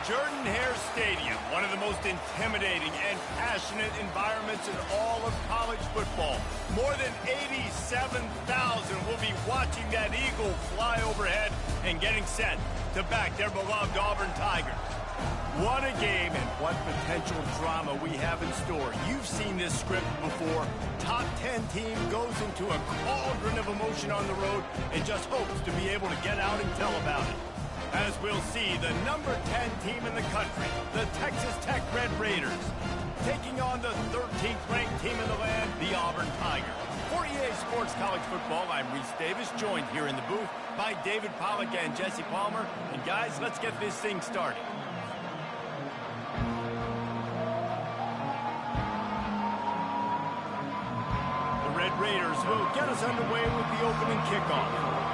Jordan-Hare Stadium, one of the most intimidating and passionate environments in all of college football. More than 87,000 will be watching that eagle fly overhead and getting set to back their beloved Auburn Tigers. What a game and what potential drama we have in store. You've seen this script before. Top 10 team goes into a cauldron of emotion on the road and just hopes to be able to get out and tell about it. As we'll see, the number 10 team in the country, the Texas Tech Red Raiders, taking on the 13th ranked team in the land, the Auburn Tigers. For EA Sports College Football, I'm Reese Davis, joined here in the booth by David Pollack and Jesse Palmer. And guys, let's get this thing started. The Red Raiders will get us underway with the opening kickoff.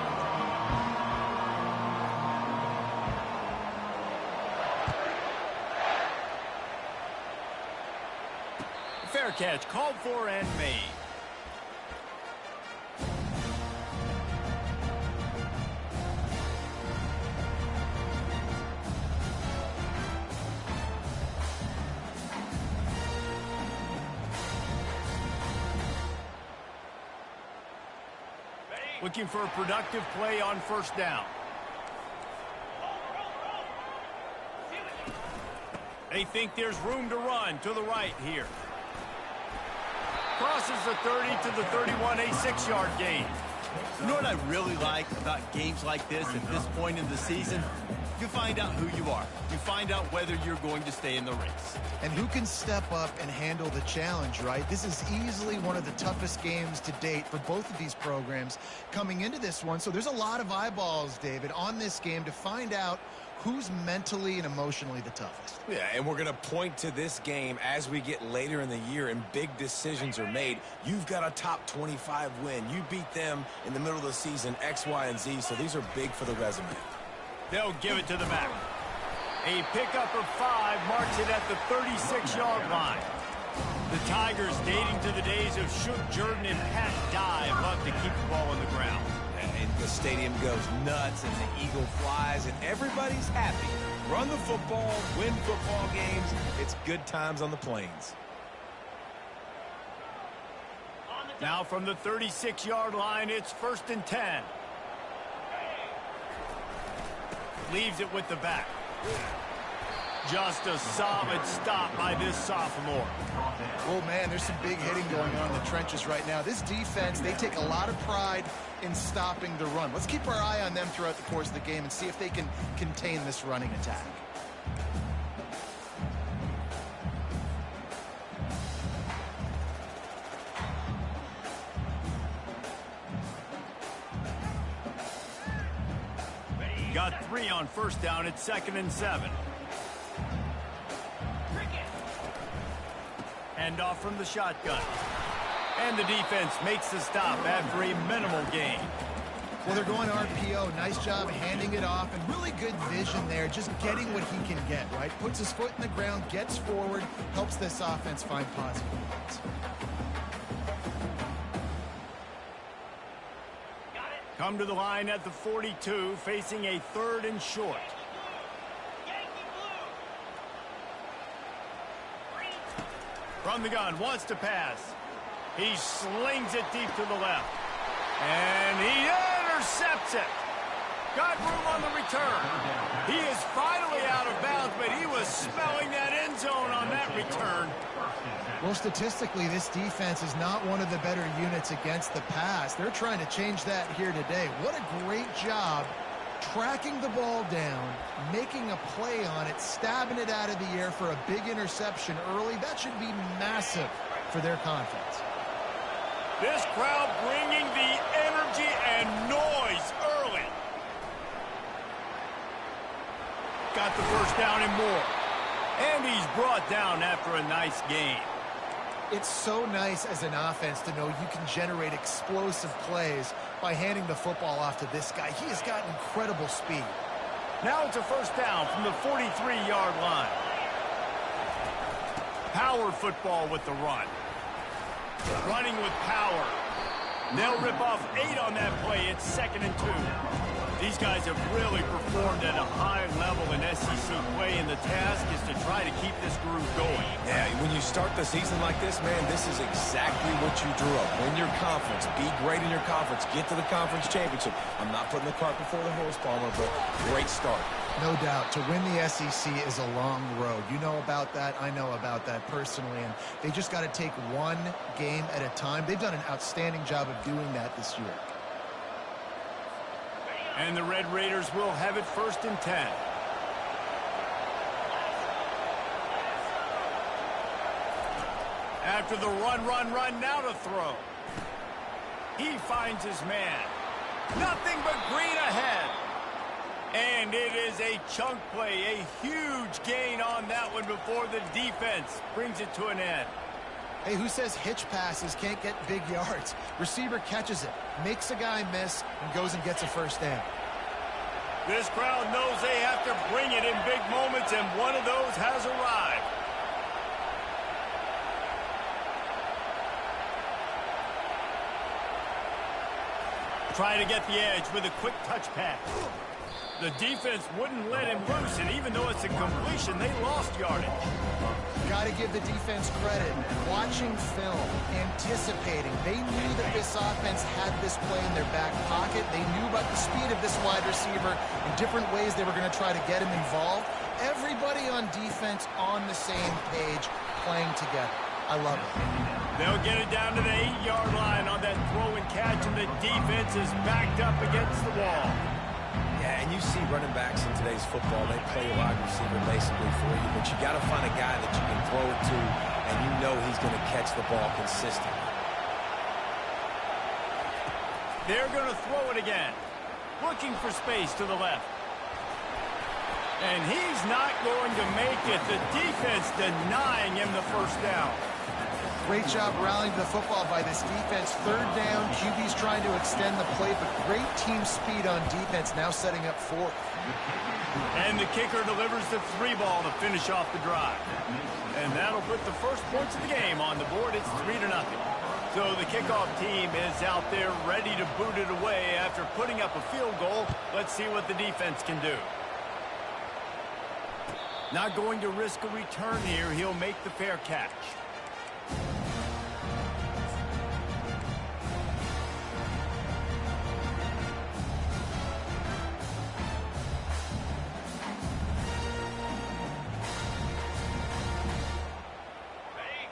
Fair catch, called for and made. Looking for a productive play on first down. They think there's room to run to the right here. Crosses the 30 to the 31, a 6-yard gain. You know what I really like about games like this at this point in the season? You find out who you are. You find out whether you're going to stay in the race. And who can step up and handle the challenge, right? This is easily one of the toughest games to date for both of these programs coming into this one. So there's a lot of eyeballs, David, on this game to find out who's mentally and emotionally the toughest. Yeah, and we're going to point to this game as we get later in the year and big decisions are made. You've got a top 25 win. You beat them in the middle of the season, X, Y, and Z, so these are big for the resume. They'll give it to the back. A pickup of 5 marks it at the 36-yard line. The Tigers, dating to the days of Shook Jordan and Pat Dye, love to keep the ball on the ground. And the stadium goes nuts, and the eagle flies, and everybody's happy. Run the football, win football games. It's good times on the plains. Now from the 36-yard line, it's 1st and 10. Leaves it with the back. Just a solid stop by this sophomore. Oh, man, there's some big hitting going on in the trenches right now. This defense, they take a lot of pride in stopping the run. Let's keep our eye on them throughout the course of the game and see if they can contain this running attack. Got 3 on first down. It's 2nd and 7. Hand off from the shotgun. And the defense makes the stop after a minimal gain. Well, they're going RPO. Nice job handing it off, and really good vision there, just getting what he can get, right? Puts his foot in the ground, gets forward, helps this offense find positive points. Come to the line at the 42, facing a 3rd and short. From the gun, wants to pass. He slings it deep to the left. And he intercepts it. Got room on the return. He is finally out of bounds, but he was smelling that end zone on that return. Well, statistically, this defense is not one of the better units against the pass. They're trying to change that here today. What a great job tracking the ball down, making a play on it, stabbing it out of the air for a big interception early. That should be massive for their confidence. This crowd bringing the energy and noise early. Got the first down and more. And he's brought down after a nice gain. It's so nice as an offense to know you can generate explosive plays by handing the football off to this guy. He has got incredible speed. Now it's a first down from the 43-yard line. Power football with the run. Running with power. They'll rip off 8 on that play. It's 2nd and 2. These guys have really performed at a high level in SEC play, and the task is to try to keep this groove going. Yeah, when you start the season like this, man, this is exactly what you drew up. Win your conference. Be great in your conference. Get to the conference championship. I'm not putting the cart before the horse, Palmer, but great start. No doubt. To win the SEC is a long road. You know about that. I know about that personally. And they just got to take one game at a time. They've done an outstanding job of doing that this year. And the Red Raiders will have it 1st and 10. After the run, now to throw. He finds his man. Nothing but green ahead. And it is a chunk play, a huge gain on that one before the defense brings it to an end. Hey, who says hitch passes can't get big yards? Receiver catches it, makes a guy miss, and goes and gets a first down. This crowd knows they have to bring it in big moments, and one of those has arrived. Try to get the edge with a quick touch pass. The defense wouldn't let him loose, and even though it's a completion, they lost yardage. Got to give the defense credit. Watching film, anticipating. They knew that this offense had this play in their back pocket. They knew about the speed of this wide receiver in different ways they were going to try to get him involved. Everybody on defense on the same page, playing together. I love it. They'll get it down to the 8-yard line on that throw and catch, and the defense is backed up against the wall. Yeah, and you see running backs in today's football, they play a wide receiver basically for you, but you got to find a guy that you can throw it to, and you know he's going to catch the ball consistently. They're going to throw it again, looking for space to the left. And he's not going to make it. The defense denying him the first down. Great job rallying to the football by this defense. 3rd down, QB's trying to extend the play, but great team speed on defense, now setting up 4th. And the kicker delivers the 3 ball to finish off the drive. And that'll put the first points of the game on the board. It's 3-0. So the kickoff team is out there ready to boot it away after putting up a field goal. Let's see what the defense can do. Not going to risk a return here. He'll make the fair catch.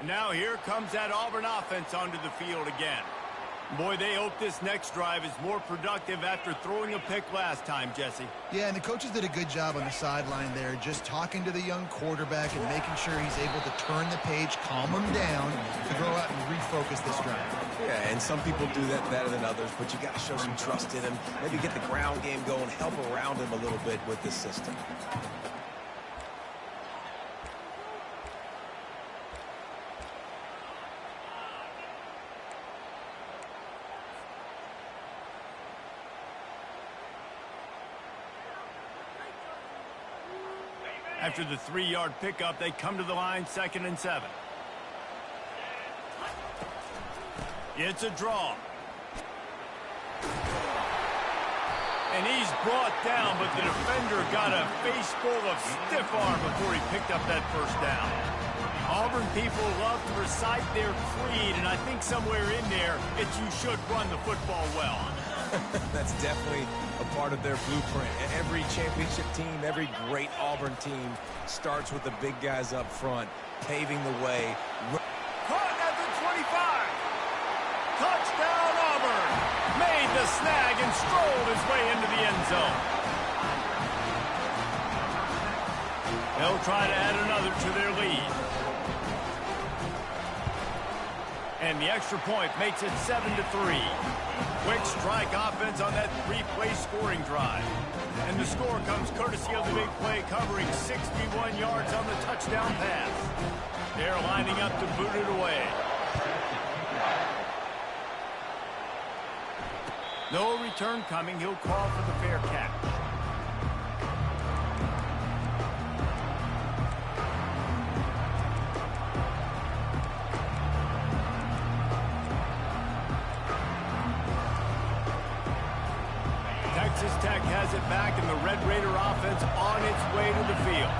Now here comes that Auburn offense onto the field again. Boy, they hope this next drive is more productive after throwing a pick last time, Jesse. Yeah, and the coaches did a good job on the sideline there, just talking to the young quarterback and making sure he's able to turn the page, calm him down, to go out and refocus this drive. Yeah, and some people do that better than others, but you got to show some trust in him. Maybe get the ground game going, help around him a little bit with this system. After the 3-yard pickup, they come to the line, 2nd and 7. It's a draw. And he's brought down, but the defender got a face full of stiff arm before he picked up that first down. Auburn people love to recite their creed, and I think somewhere in there, it's you should run the football well. That's definitely a part of their blueprint. Every championship team, every great Auburn team starts with the big guys up front, paving the way. Caught at the 25. Touchdown, Auburn. Made the snag and strolled his way into the end zone. They'll try to add another to their lead. And the extra point makes it 7-3. Quick strike offense on that 3-play scoring drive. And the score comes courtesy of the big play, covering 61 yards on the touchdown pass. They're lining up to boot it away. No return coming. He'll call for the fair catch. Texas Tech has it back, and the Red Raider offense on its way to the field.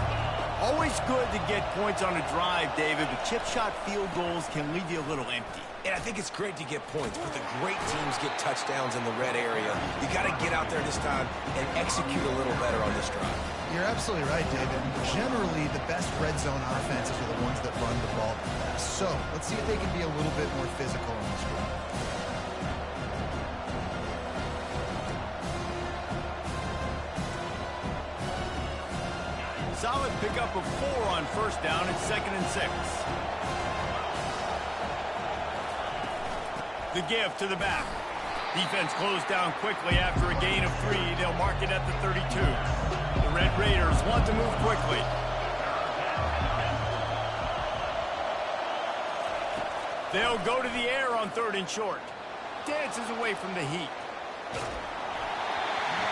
Always good to get points on a drive, David, but chip shot field goals can leave you a little empty. And I think it's great to get points, but the great teams get touchdowns in the red area. You got to get out there this time and execute a little better on this drive. You're absolutely right, David. Generally, the best red zone offenses are the ones that run the ball the best. So let's see if they can be a little bit more physical on this drive. Solid pickup of 4 on first down and 2nd and 6. The give to the back. Defense closed down quickly after a gain of 3. They'll mark it at the 32. The Red Raiders want to move quickly. They'll go to the air on 3rd and short. Dances away from the heat.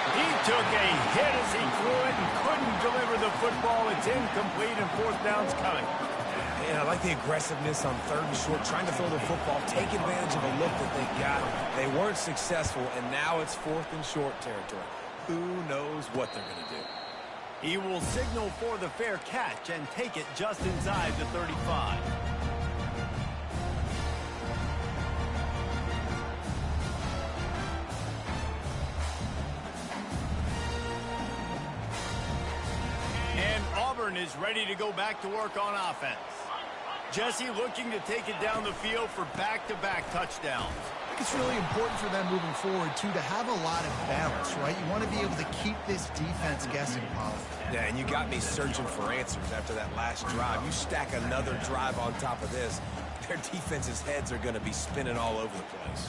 He took a hit as he threw it and couldn't deliver the football. It's incomplete and 4th down's coming. And I like the aggressiveness on 3rd and short, trying to throw the football, take advantage of a look that they got. They weren't successful, and now it's 4th and short territory. Who knows what they're going to do? He will signal for the fair catch and take it just inside the 35. And Auburn is ready to go back to work on offense. Jesse looking to take it down the field for back-to-back touchdowns. I think it's really important for them moving forward, too, to have a lot of balance, right? You want to be able to keep this defense guessing, Pollard. Yeah, and you got me searching for answers after that last drive. You stack another drive on top of this, their defense's heads are going to be spinning all over the place.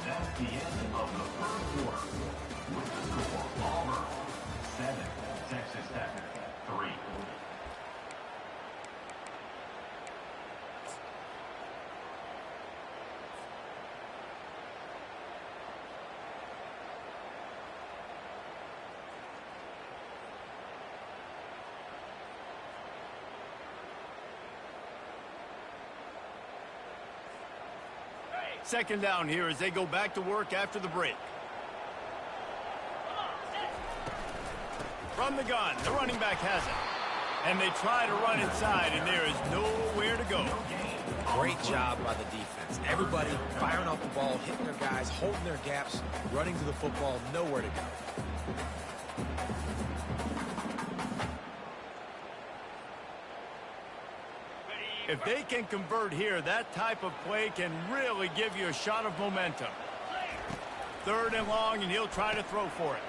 That's the end of the first quarter. With the score, Auburn 7, Texas Tech 3. Second down here as they go back to work after the break. From the gun, the running back has it. And they try to run inside, and there is nowhere to go. Great job by the defense. Everybody firing off the ball, hitting their guys, holding their gaps, running to the football, nowhere to go. If they can convert here, that type of play can really give you a shot of momentum. 3rd and long, and he'll try to throw for it.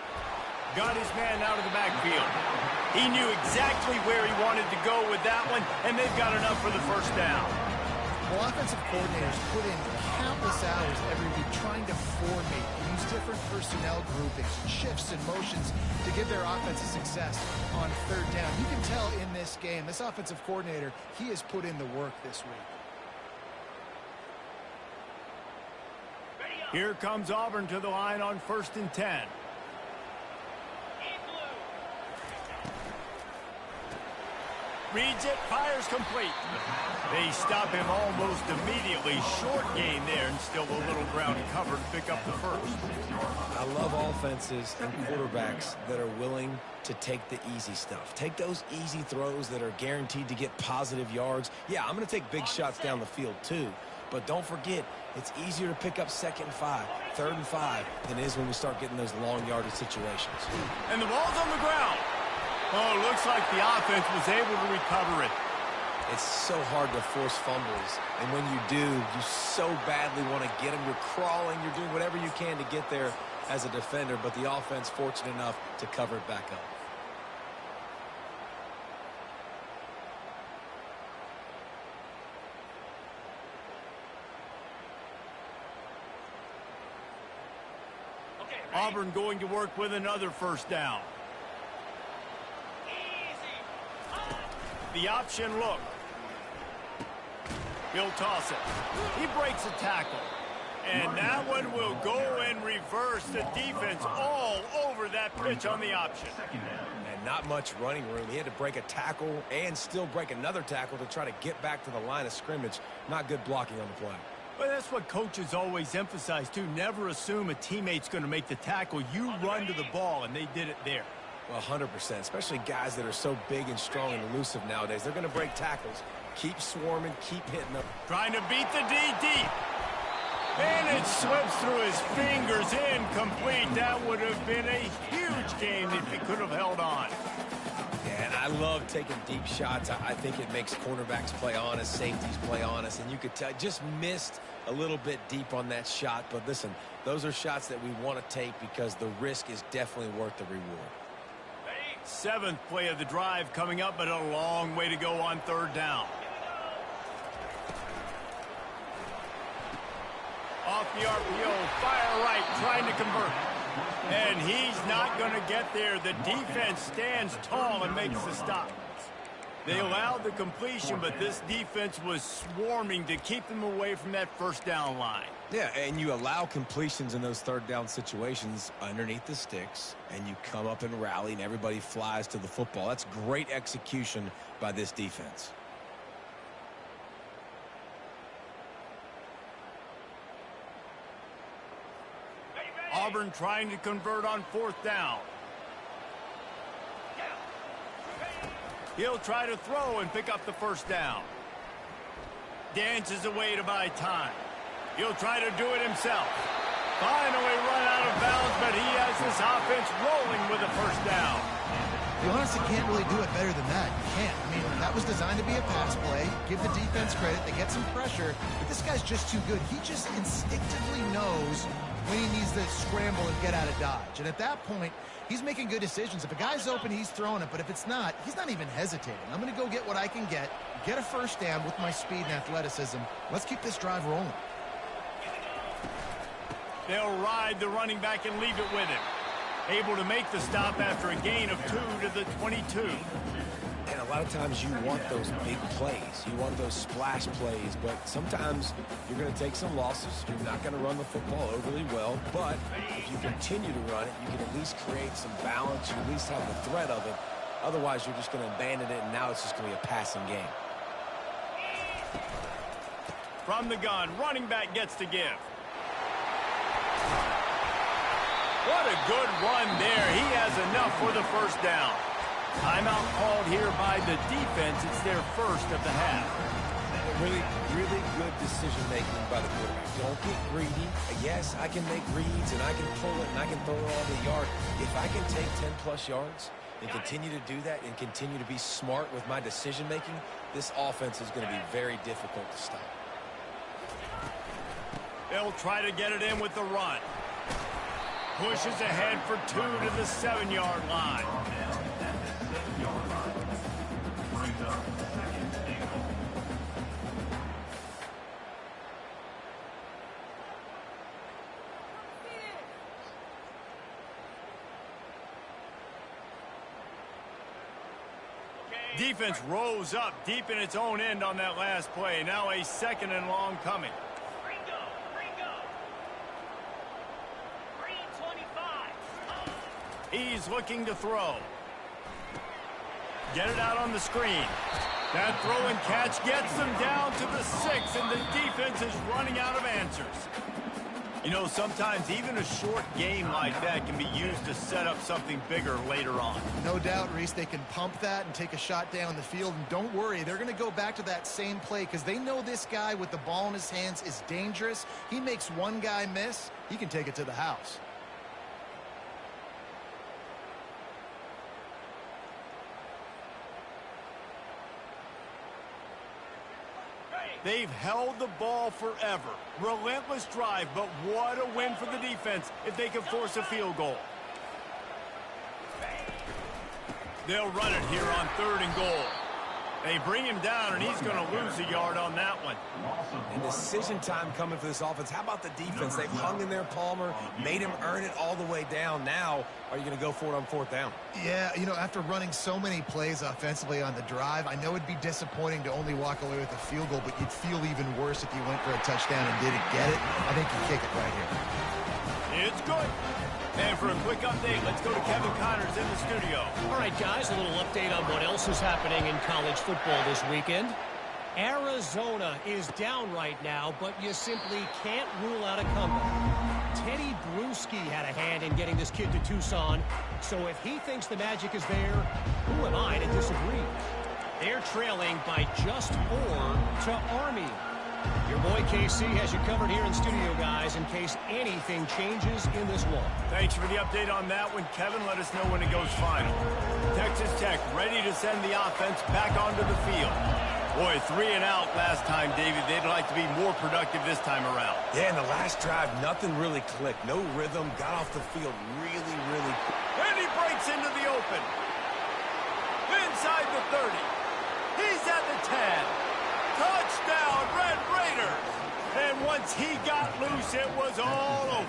Got his man out of the backfield. He knew exactly where he wanted to go with that one, and they've got enough for the first down. Well, offensive coordinators put in countless hours every week trying to formate, use different personnel groupings, shifts and motions to give their offensive success on 3rd down. You can tell in this game, this offensive coordinator, he has put in the work this week. Here comes Auburn to the line on 1st and 10. Reads it, fires complete. They stop him almost immediately. Short gain there, and still a little ground cover to pick up the first. I love offenses and quarterbacks that are willing to take the easy stuff. Take those easy throws that are guaranteed to get positive yards. Yeah, I'm going to take big shots down the field too. But don't forget, it's easier to pick up 2nd and 5, 3rd and 5 than it is when we start getting those long yardage situations. And the ball's on the ground. Oh, looks like the offense was able to recover it. It's so hard to force fumbles, and when you do, you so badly want to get them. You're crawling, you're doing whatever you can to get there as a defender, but the offense fortunate enough to cover it back up. Auburn going to work with another first down. The option look. He'll toss it. He breaks a tackle. And that one will go and reverse the defense all over that pitch on the option. And not much running room. He had to break a tackle and still break another tackle to try to get back to the line of scrimmage. Not good blocking on the play. Well, that's what coaches always emphasize, too. Never assume a teammate's going to make the tackle. You run to the ball, and they did it there. Well, 100%, especially guys that are so big and strong and elusive nowadays. They're going to break tackles. Keep swarming, keep hitting them. Trying to beat the D deep. And it slips through his fingers, incomplete. That would have been a huge game if he could have held on. Yeah, and I love taking deep shots. I think it makes cornerbacks play honest, safeties play honest, and you could tell just missed a little bit deep on that shot. But listen, those are shots that we want to take because the risk is definitely worth the reward. Seventh play of the drive coming up, but a long way to go on third down. Off the RPO, fire right, trying to convert. And he's not going to get there. The defense stands tall and makes the stop. They allowed the completion, but this defense was swarming to keep them away from that first down line. Yeah, and you allow completions in those third down situations underneath the sticks, and you come up and rally, and everybody flies to the football. That's great execution by this defense. Auburn trying to convert on fourth down. He'll try to throw and pick up the first down. Dances away to buy time. He'll try to do it himself. Finally run out of bounds, but he has this offense rolling with a first down. You honestly can't really do it better than that. You can't. I mean, that was designed to be a pass play. Give the defense credit. They get some pressure, but this guy's just too good. He just instinctively knows when he needs to scramble and get out of dodge. And at that point, he's making good decisions. If a guy's open, he's throwing it. But if it's not, he's not even hesitating. I'm going to go get what I can get a first down with my speed and athleticism. Let's keep this drive rolling. They'll ride the running back and leave it with him. Able to make the stop after a gain of 2 to the 22. And a lot of times you want those big plays. You want those splash plays, but sometimes you're going to take some losses. You're not going to run the football overly well, but if you continue to run it, you can at least create some balance. You at least have the threat of it. Otherwise, you're just going to abandon it, and now it's just going to be a passing game. From the gun, running back gets to give. What a good run there. He has enough for the first down. Timeout called here by the defense. It's their first of the half. Really good decision-making by the quarterback. Don't get greedy. Yes, I can make reads, and I can pull it, and I can throw it all the yard. If I can take 10-plus yards and continue to do that and continue to be smart with my decision-making, this offense is going to be very difficult to stop. They'll try to get it in with the run. Pushes ahead for 2 to the 7-yard line. Defense rose up deep in its own end on that last play. Now a second and long coming. He's looking to throw. Get it out on the screen. That throw and catch gets them down to the 6, and the defense is running out of answers. You know, sometimes even a short game like that can be used to set up something bigger later on. No doubt, Reese, they can pump that and take a shot down the field. And don't worry, they're going to go back to that same play because they know this guy with the ball in his hands is dangerous. He makes one guy miss, he can take it to the house. They've held the ball forever. Relentless drive, but what a win for the defense if they can force a field goal. They'll run it here on 3rd and goal. They bring him down, and he's going to lose a yard on that one. And decision time coming for this offense. How about the defense? They've hung in there, Palmer, made him earn it all the way down. Now, are you going to go for it on fourth down? Yeah, you know, after running so many plays offensively on the drive, I know it'd be disappointing to only walk away with a field goal, but you'd feel even worse if you went for a touchdown and didn't get it. I think you kick it right here. It's good. And for a quick update, let's go to Kevin Connors in the studio. All right, guys, a little update on what else is happening in college football this weekend. Arizona is down right now, but you simply can't rule out a comeback. Teddy Bruschi had a hand in getting this kid to Tucson, so if he thinks the magic is there, who am I to disagree? They're trailing by just 4 to Army. Your boy KC has you covered here in studio, guys, in case anything changes in this one. Thanks for the update on that one, Kevin. Let us know when it goes final. Texas Tech ready to send the offense back onto the field. Boy, 3 and out last time, David. They'd like to be more productive this time around. Yeah, in the last drive, nothing really clicked. No rhythm. Got off the field really, really quick. And he breaks into the open. Inside the 30. He's at the 10. Touchdown, Red Raiders! And once he got loose, it was all over.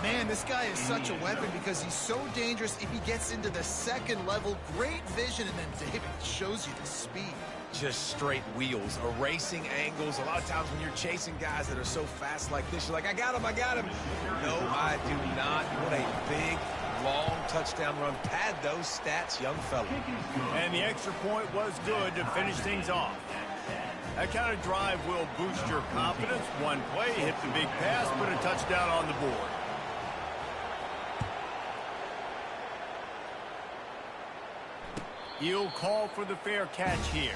Man, this guy is such a weapon because he's so dangerous if he gets into the second level. Great vision, and then David shows you the speed. Just straight wheels, erasing angles. A lot of times when you're chasing guys that are so fast like this, you're like, I got him, I got him. No, I do not. What a big, long touchdown run. Pad those stats, young fella. And the extra point was good to finish things off. That kind of drive will boost your confidence. One play, hit the big pass, put a touchdown on the board. He'll call for the fair catch here.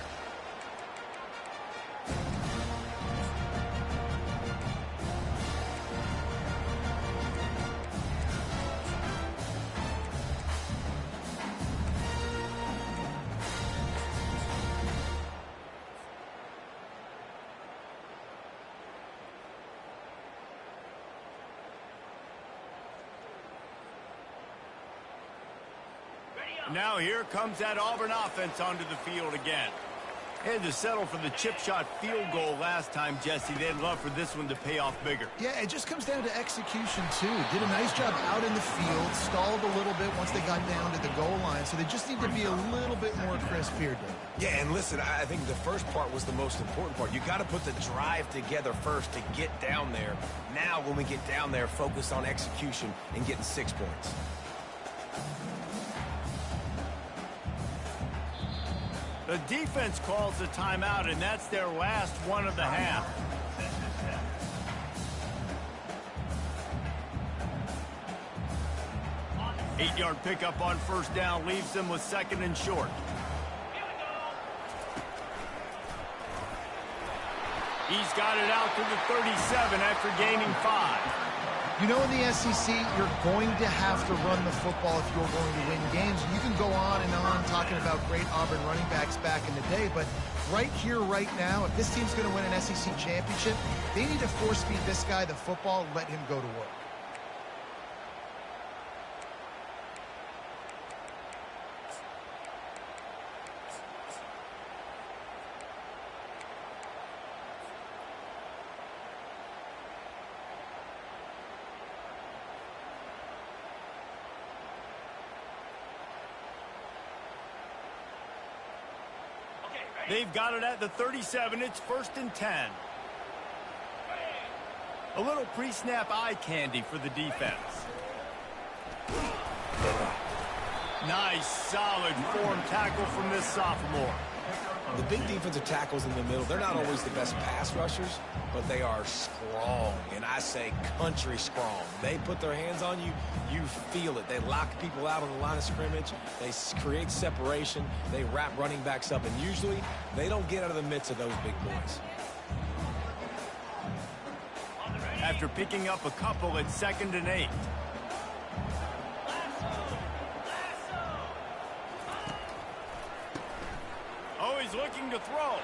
Now here comes that Auburn offense onto the field again. Had to settle for the chip shot field goal last time, Jesse. They'd love for this one to pay off bigger. Yeah, it just comes down to execution, too. Did a nice job out in the field, stalled a little bit once they got down to the goal line, so they just need to be a little bit more crisp here, Dave. Yeah, and listen, I think the first part was the most important part. You got to put the drive together first to get down there. Now, when we get down there, focus on execution and getting 6 points. The defense calls the timeout, and that's their last one of the half. Eight-yard pickup on first down leaves them with 2nd and short. He's got it out to the 37 after gaining 5. You know, in the SEC, you're going to have to run the football if you're going to win games. You can go on and on talking about great Auburn running backs back in the day, but right here, right now, if this team's going to win an SEC championship, they need to force-feed this guy the football and let him go to work. They've got it at the 37. It's 1st and 10. A little pre-snap eye candy for the defense. Nice, solid form tackle from this sophomore. The big defensive tackles in the middle, they're not always the best pass rushers, but they are strong, and I say country strong. They put their hands on you, you feel it. They lock people out on the line of scrimmage. They create separation. They wrap running backs up, and usually they don't get out of the midst of those big boys. After picking up a couple at 2nd and 8. Oh, he's looking to throw.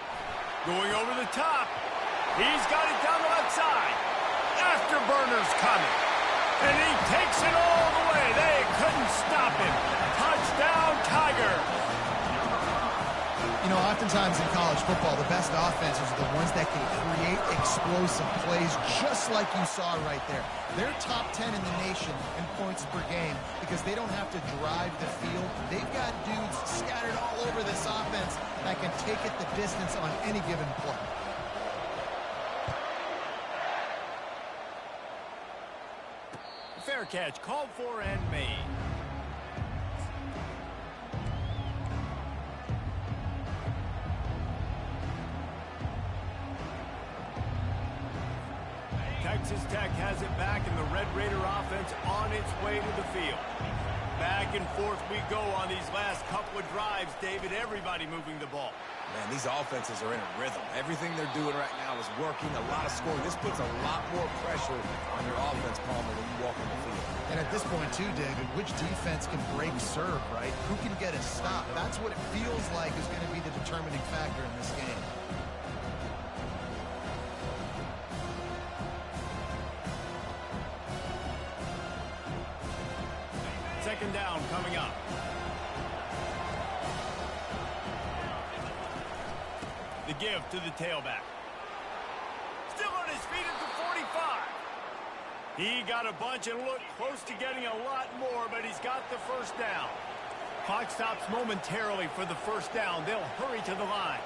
Going over the top. He's got it down the left side. Afterburner's coming. And he takes it all the way. They couldn't stop him. Touchdown, Tigers. You know, oftentimes in college football, the best offenses are the ones that can create explosive plays just like you saw right there. They're top 10 in the nation in points per game because they don't have to drive the field. They've got dudes scattered all over this offense that can take it the distance on any given play. Fair catch, called for and made. Texas Tech has it back, and the Red Raider offense on its way to the field. Back and forth we go on these last couple of drives, David. Everybody moving the ball. Man, these offenses are in a rhythm. Everything they're doing right now is working, a lot of scoring. This puts a lot more pressure on your offense, Palmer, when you walk on the field. And at this point, too, David, which defense can break serve, right? Who can get a stop? That's what it feels like is going to be the determining factor in this game. Second down coming up. The give to the tailback. Still on his feet at the 45. He got a bunch and looked close to getting a lot more, but he's got the first down. Clock stops momentarily for the first down. They'll hurry to the line.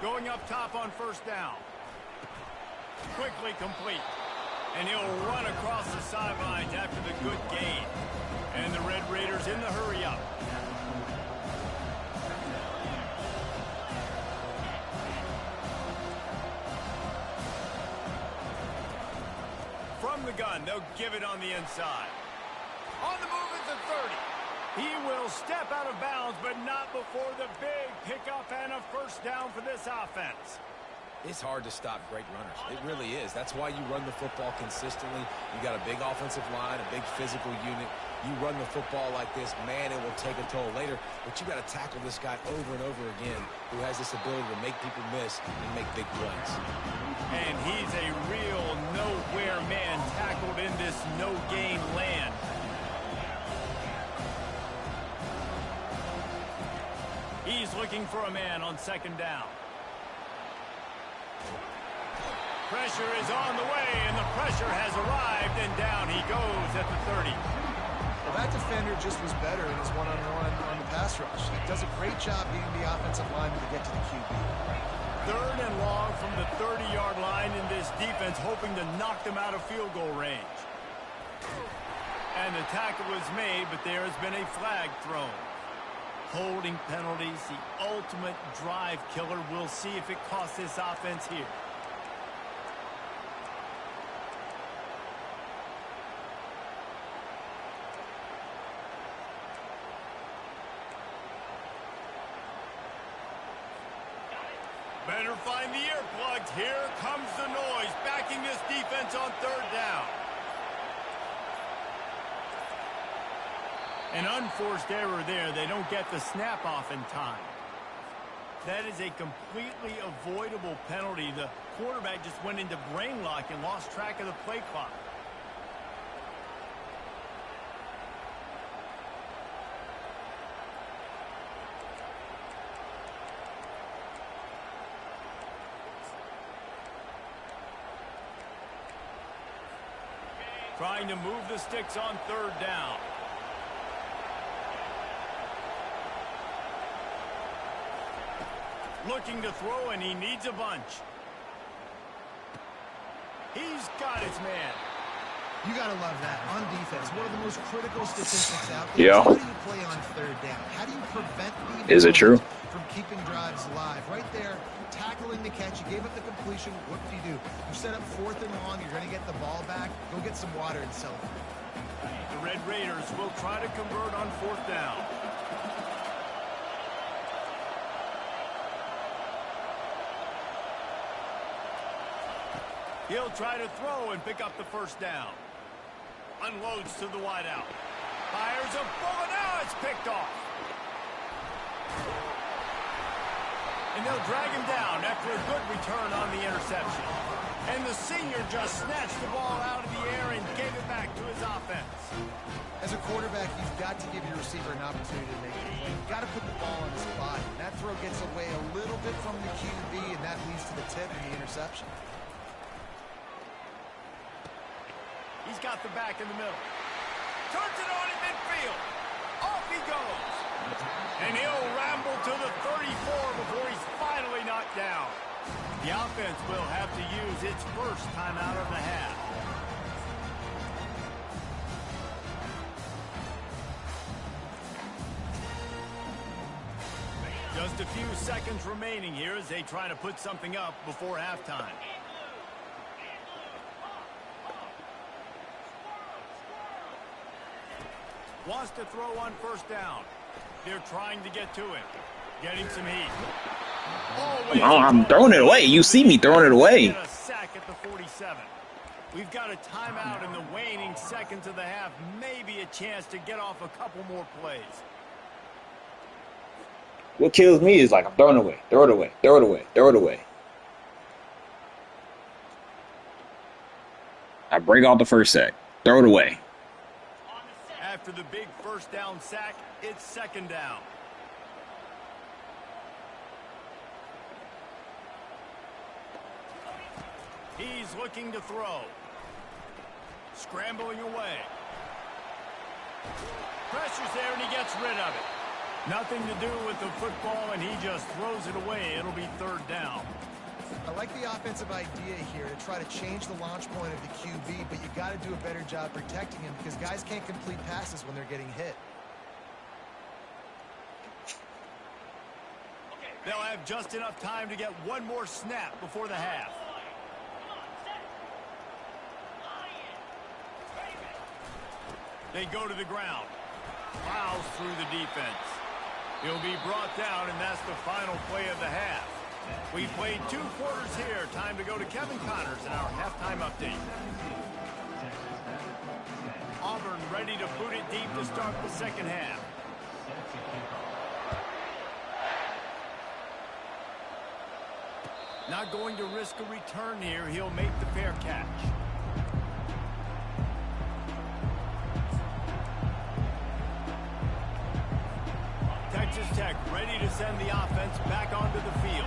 Going up top on first down. Quickly complete. And he'll run across the sidelines after the good gain. And the Red Raiders in the hurry up. From the gun, they'll give it on the inside. On the move at the 30. He will step out of bounds, but not before the big pickup and a first down for this offense. It's hard to stop great runners. It really is. That's why you run the football consistently. You got a big offensive line, a big physical unit. You run the football like this, man, it will take a toll later. But you got to tackle this guy over and over again who has this ability to make people miss and make big plays. And he's a real nowhere man tackled in this no-gain land. He's looking for a man on second down. Pressure is on the way, and the pressure has arrived, and down he goes at the 30. Well, that defender just was better in his one-on-one on the pass rush. He does a great job being the offensive lineman to get to the QB. Third and long from the 30-yard line in this defense, hoping to knock them out of field goal range. And the tackle is made, but there has been a flag thrown. Holding penalties, the ultimate drive killer. We'll see if it costs this offense here. Better find the earplugs. Here comes the noise, backing this defense on third down. An unforced error there. They don't get the snap off in time. That is a completely avoidable penalty. The quarterback just went into brain lock and lost track of the play clock. Trying to move the sticks on third down. Looking to throw, and he needs a bunch. He's got his man. You got to love that. On defense, one of the most critical statistics out there. Yeah. How do you play on third down? How do you prevent the Is it true? from keeping drives alive? Right there, tackling the catch. You gave up the completion. What do? You set up fourth and long. You're going to get the ball back. Go get some water and celebrate. The Red Raiders will try to convert on fourth down. He'll try to throw and pick up the first down. Unloads to the wideout. Fires a bullet. Now it's picked off. And they'll drag him down after a good return on the interception. And the senior just snatched the ball out of the air and gave it back to his offense. As a quarterback, you've got to give your receiver an opportunity to make the play. You've got to put the ball on his body. And that throw gets away a little bit from the QB, and that leads to the tip and the interception. He's got the back in the middle. Turns it on in midfield. Off he goes. And he'll ramble to the 34 before he's finally knocked down. The offense will have to use its first timeout of the half. Just a few seconds remaining here as they try to put something up before halftime. Wants to throw on first down. They're trying to get to him. Getting some heat. Oh, I'm throwing it away. You see me throwing it away. A sack at the 47. We've got a timeout in the waning seconds of the half. Maybe a chance to get off a couple more plays. What kills me is like I'm throwing it away. Throw it away. Throw it away. Throw it away. I break off the first sack. Throw it away. After the big first down sack, it's second down. He's looking to throw. Scrambling away. Pressure's there and he gets rid of it. Nothing to do with the football and he just throws it away. It'll be third down. I like the offensive idea here to try to change the launch point of the QB, but you got to do a better job protecting him because guys can't complete passes when they're getting hit. They'll have just enough time to get one more snap before the half. They go to the ground. Plows through the defense. He'll be brought down, and that's the final play of the half. We've played 2 quarters here. Time to go to Kevin Connors in our halftime update. Auburn ready to boot it deep to start the second half. Not going to risk a return here. He'll make the fair catch. Texas Tech ready to send the offense back onto the field.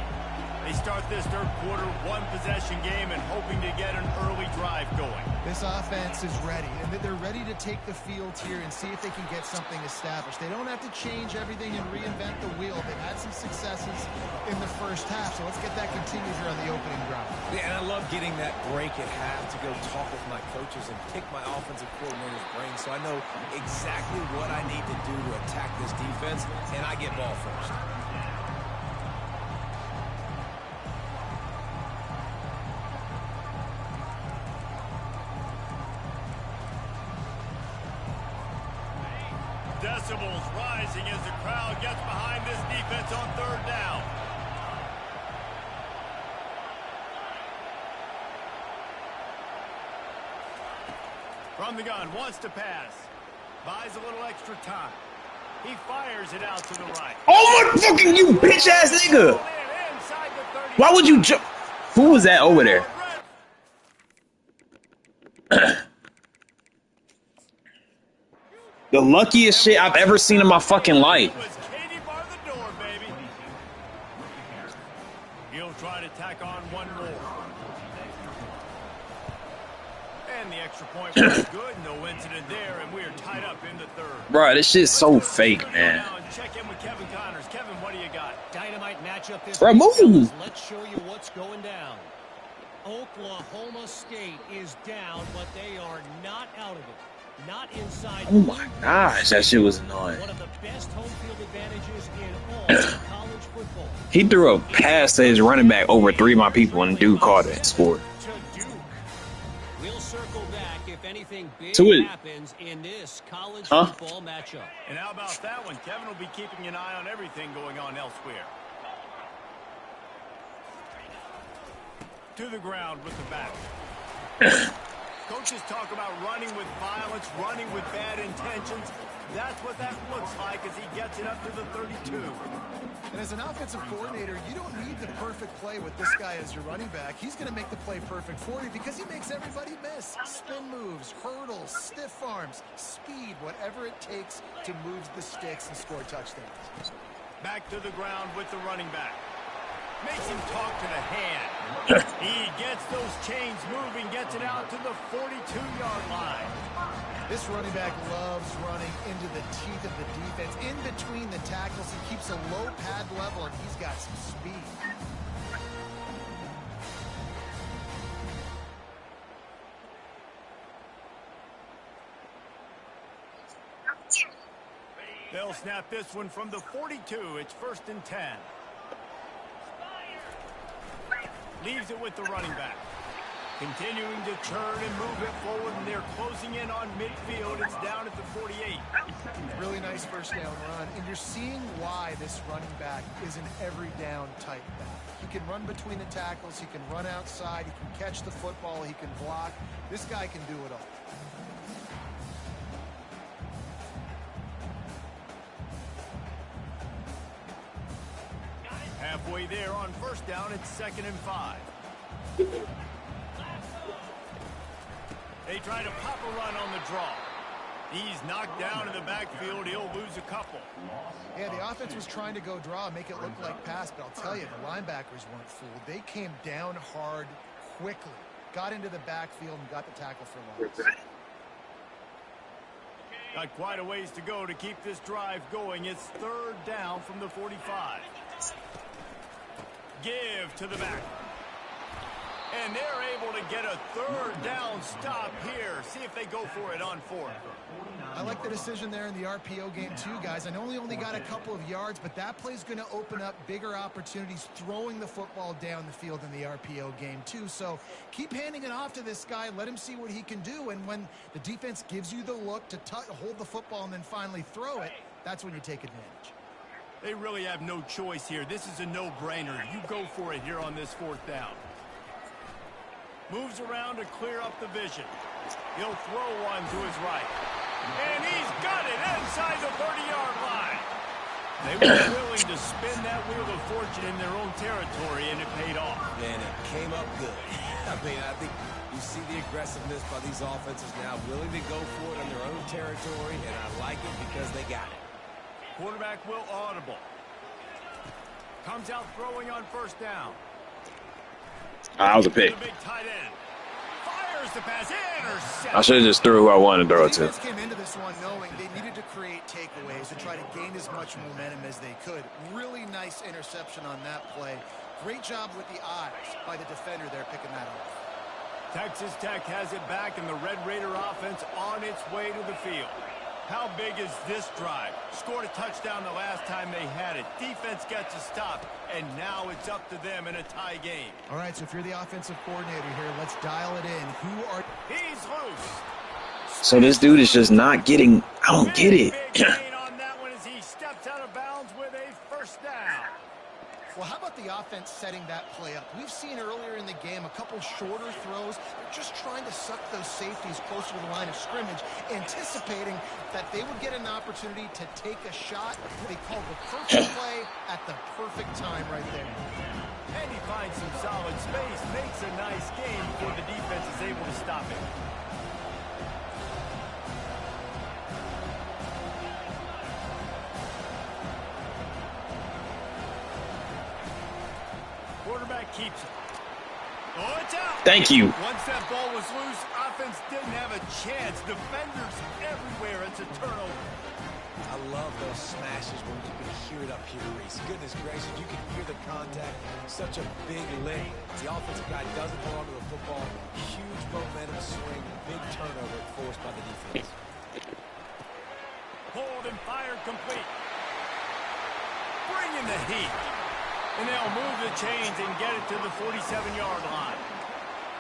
They start this third quarter one-possession game and hoping to get an early drive going. This offense is ready, and they're ready to take the field here and see if they can get something established. They don't have to change everything and reinvent the wheel. They've had some successes in the first half, so let's get that continued here on the opening drive. Yeah, and I love getting that break at half to go talk with my coaches and pick my offensive coordinator's brain so I know exactly what I need to do to attack this defense, and I get ball first. Decibels rising as the crowd gets behind this defense on third down. From the gun, wants to pass. Buys a little extra time. He fires it out to the right. Oh my fucking you bitch ass nigga! Why would you jump? Who was that over there? The luckiest shit I've ever seen in my fucking life. He'll try to tack on one more. And the extra point was good. No incident there, and we're tied up in the third. Bro, this shit's so fake, man. Check in with Kevin Connors. Kevin, what do you got? Dynamite matchup this Bro, move. Let's show you what's going down. Oklahoma State is down, but they are not out of it. Not inside. Oh my gosh, that shit was annoying. One of the best home field advantages in all of college football. He threw a pass to his running back over 3 of my people, and the dude caught it and scored. We'll circle back if anything big happens in this college football matchup. And how about that one? Kevin will be keeping an eye on everything going on elsewhere. To the ground with the back. Coaches talk about running with violence, running with bad intentions. That's what that looks like as he gets it up to the 32. And as an offensive coordinator, you don't need the perfect play with this guy as your running back. He's going to make the play perfect for you because he makes everybody miss. Spin moves, hurdles, stiff arms, speed, whatever it takes to move the sticks and score touchdowns. Back to the ground with the running back. Makes him talk to the hand. He gets those chains moving, gets it out to the 42-yard line. This running back loves running into the teeth of the defense. In between the tackles, he keeps a low pad level, and he's got some speed. They'll snap this one from the 42. It's 1st and 10. Leaves it with the running back. Continuing to turn and move it forward, and they're closing in on midfield. It's down at the 48. Really nice first down run, and you're seeing why this running back is an every down type back. He can run between the tackles, he can run outside, he can catch the football, he can block. This guy can do it all. Halfway there on first down, it's 2nd and 5. They try to pop a run on the draw. He's knocked down in the backfield. He'll lose a couple. Yeah, the offense was trying to go draw, make it look like pass, but I'll tell you, the linebackers weren't fooled. They came down hard quickly, got into the backfield, and got the tackle for loss. Got quite a ways to go to keep this drive going. It's 3rd down from the 45. Give to the back. And they're able to get a 3rd down stop here. See if they go for it on 4th. I like the decision there in the RPO game too, guys. I know he only got a couple of yards, but that play's going to open up bigger opportunities throwing the football down the field in the RPO game too. So keep handing it off to this guy. Let him see what he can do. And when the defense gives you the look to hold the football and then finally throw it, that's when you take advantage. They really have no choice here. This is a no-brainer. You go for it here on this 4th down. Moves around to clear up the vision. He'll throw one to his right. And he's got it inside the 30-yard line. They were willing to spin that wheel of fortune in their own territory, and it paid off. And it came up good. I mean, I think you see the aggressiveness by these offenses now, willing to go for it on their own territory, and I like it because they got it. Quarterback will audible. Comes out throwing on first down. That was a pick. The big tight end. Fires the pass. Intercept. I should have just threw who I wanted to throw it The to. defense came into this one knowing they needed to create takeaways to try to gain as much momentum as they could. Really nice interception on that play. Great job with the eyes by the defender there picking that up. Texas Tech has it back, and the Red Raider offense on its way to the field. How big is this drive? Scored a touchdown the last time they had it. Defense gets a stop, and now it's up to them in a tie game. All right, so if you're the offensive coordinator here, let's dial it in. He's loose. So this dude is just not getting. I don't get it. Big gain on that one as he steps out of bounds with a first down. Well, how about the offense setting that play up? We've seen earlier in the game a couple shorter throws. They're just trying to suck those safeties closer to the line of scrimmage, anticipating that they would get an opportunity to take a shot. They called the perfect play at the perfect time right there. And he finds some solid space, makes a nice game before the defense is able to stop him. Quarterback keeps it. Oh, it's out. Thank you. Once that ball was loose, offense didn't have a chance. Defenders everywhere. It's a turnover. I love those smashes when you can hear it up here, Reese. Goodness gracious, you can hear the contact. Such a big lick. The offensive guy doesn't hold on to the football. Huge momentum swing. Big turnover forced by the defense. Hold and fire complete. Bring in the heat. And they'll move the chains and get it to the 47-yard line.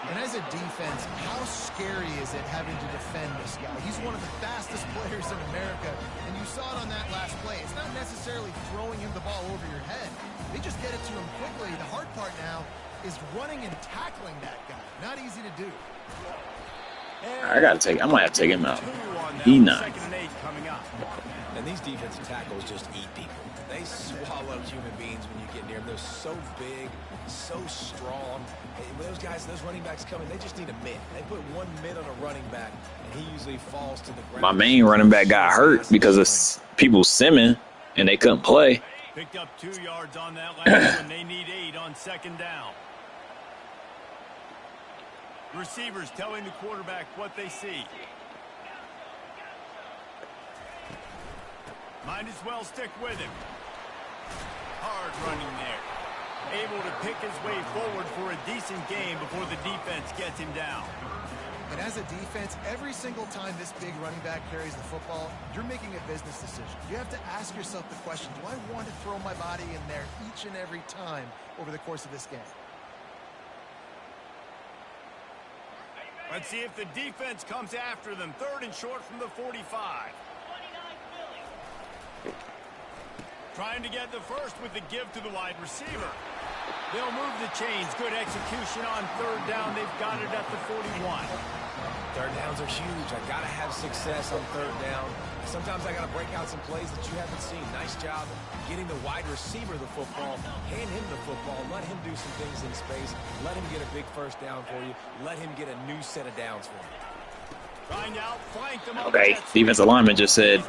And as a defense, how scary is it having to defend this guy? He's one of the fastest players in America, and you saw it on that last play. It's not necessarily throwing him the ball over your head. They just get it to him quickly. The hard part now is running and tackling that guy. Not easy to do. I gotta take. I might have to take him out. 2 on that He with not. 2nd and 8 coming up. And these defensive tackles just eat people. They swallow human beings when you get near them. They're so big, so strong. When those guys, those running backs come in, they just need a mid. They put 1 mid on a running back, and he usually falls to the ground. My main running back got hurt because of people simming and they couldn't play. Picked up 2 yards on that last one. They need 8 on 2nd down. Receivers telling the quarterback what they see. Might as well stick with him. Hard running there. Able to pick his way forward for a decent game before the defense gets him down. And as a defense, every single time this big running back carries the football, you're making a business decision. You have to ask yourself the question, do I want to throw my body in there each and every time over the course of this game? Let's see if the defense comes after them. 3rd and short from the 45. Trying to get the first with the give to the wide receiver. They'll move the chains. Good execution on 3rd down. They've got it at the 41. 3rd downs are huge. I got to have success on 3rd down. Sometimes I got to break out some plays that you haven't seen. Nice job getting the wide receiver the football. Hand him the football. Let him do some things in space. Let him get a big 1st down for you. Let him get a new set of downs for you. Okay, defensive lineman just said,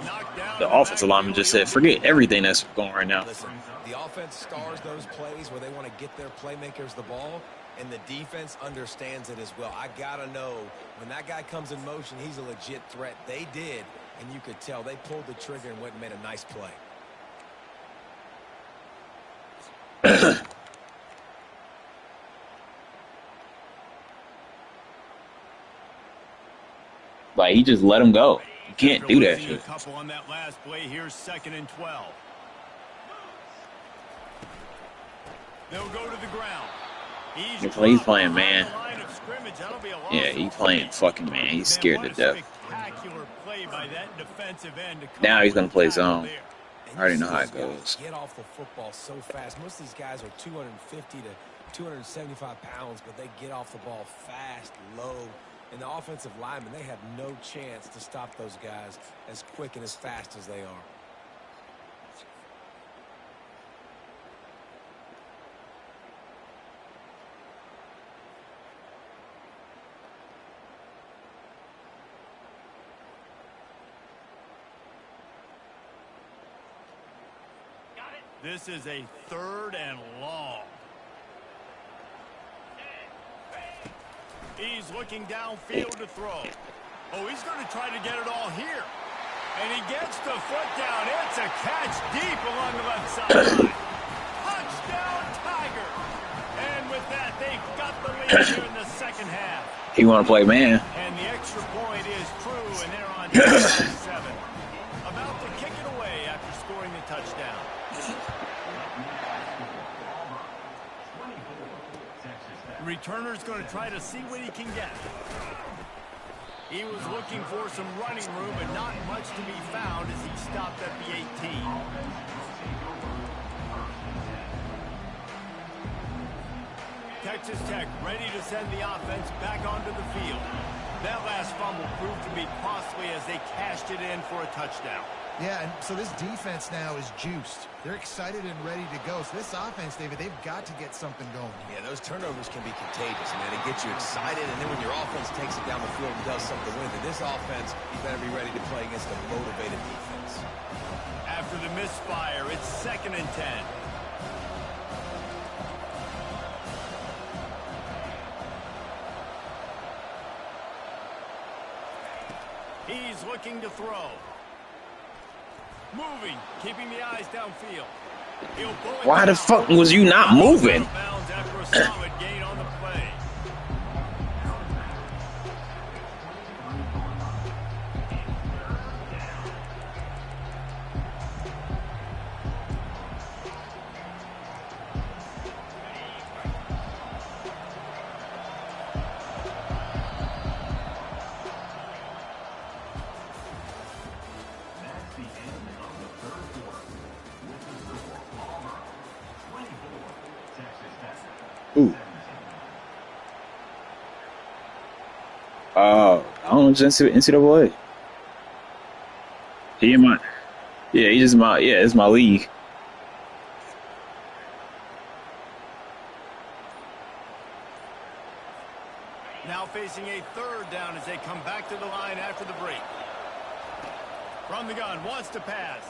the offensive lineman just said, forget everything that's going right now. Listen, the offense stars those plays where they want to get their playmakers the ball, and the defense understands it as well. I got to know when that guy comes in motion, he's a legit threat. They did, and you could tell they pulled the trigger and went and made a nice play. Like, he just let him go. You can't do that shit. A couple on that last play. Here's 2nd and 12. They'll go to the ground. He's playing man. Yeah, he's playing fucking man. He's scared to death. Now he's gonna play zone. I already know how it goes. Get off the football so fast. Most of these guys are 250 to 275 pounds, but they get off the ball fast, low. And the offensive linemen, they have no chance to stop those guys as quick and as fast as they are. This is a 3rd and long. He's looking downfield to throw. Oh, he's going to try to get it all here. And he gets the foot down. It's a catch deep along the left sideline. Touchdown, Tiger. And with that, they've got the lead here in the 2nd half. He want to play man. And the extra point is true, and they're on 7. About to kick it away after scoring the touchdown. Returner's going to try to see what he can get. He was looking for some running room, but not much to be found as he stopped at the 18. Texas Tech ready to send the offense back onto the field. That last fumble proved to be costly as they cashed it in for a touchdown. Yeah, and so this defense now is juiced. They're excited and ready to go. So this offense, David, they've got to get something going. Yeah, those turnovers can be contagious, man. It gets you excited, and then when your offense takes it down the field and does something to win it, this offense, you better be ready to play against a motivated defense. After the misfire, it's 2nd and 10. He's looking to throw. Moving, keeping the eyes downfield. Why the fuck was you not moving? After a solid gain on the play. Ooh. Oh, challenge NCAA. He in my, yeah, he just my, yeah, it's my league. Now facing a third down as they come back to the line after the break. From the gun, wants to pass.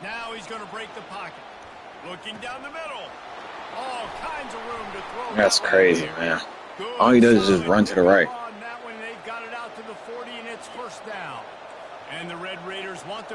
Now he's going to break the pocket. Looking down the middle. All kinds of room to throw. That's crazy, man. All he does is just run to the right. On that one, they've got it out to the 40, and it's first down. And the Red Raiders want to